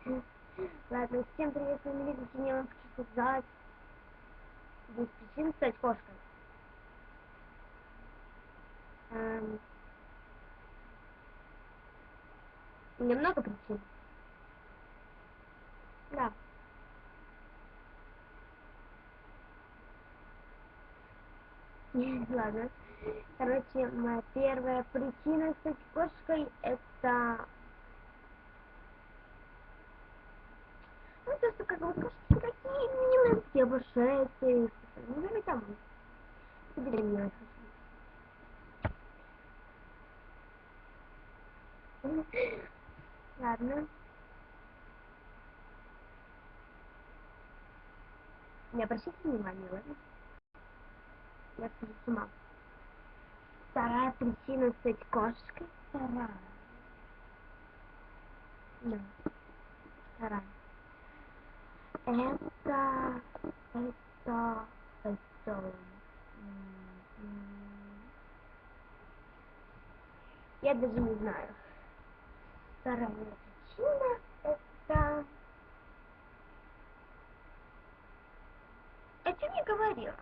Ладно, всем привет, с вами Лиза, сегодня я вам хочу сказать 10 причин стать кошкой. У меня много причин. Да. Ладно. Короче, моя первая причина стать кошкой это... Ну, то, что как бы кошки такие милые, все обошаются. Ну, давай домой. Тебе милая хочу. Ладно. Не обращайте внимания, ладно? Я схожу с ума. Вторая причина стать кошкой. Вторая. Да. Вторая. Это, это, это, я даже не знаю. Вторая причина это... О чем я говорила?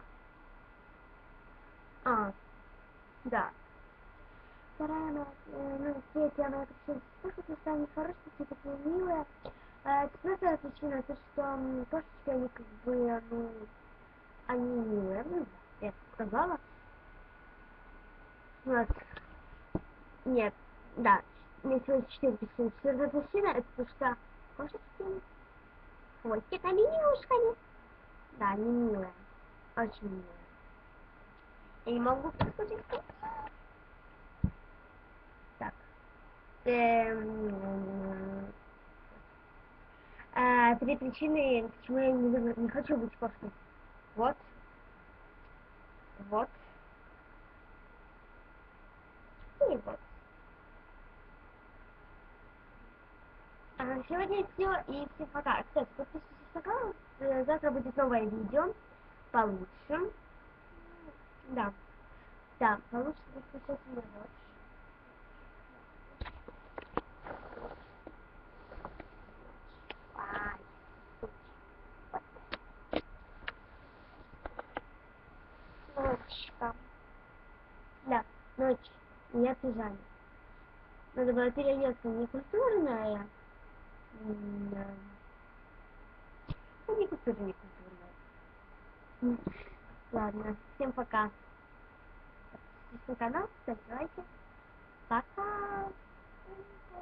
А, да. Вторая моя, ну, третья моя причина, потому что они хорошие, все такие милые. Четвертая причина, то, что кошечки, они как бы, ну, они милые, ну, я сказала. Вот. Нет, да, у меня всего 4 причины. Четвертая причина, это то, что кошечки хвостиками и ушками. Да, они милые, очень милые. Я не могу подскочить. Так. Три причины, почему я не хочу быть кошкой. Вот. Вот. И вот. Сегодня все, и всем пока. Кстати, подписывайтесь на канал, завтра будет новое видео, получше. Да, да, получше будет мне больше. Ночка. Да, ночь. Я в пижаме. Надо было переодеться не культурная. Не культурная, не культурная. Ладно, всем пока. Подписывайтесь на канал, ставьте лайки.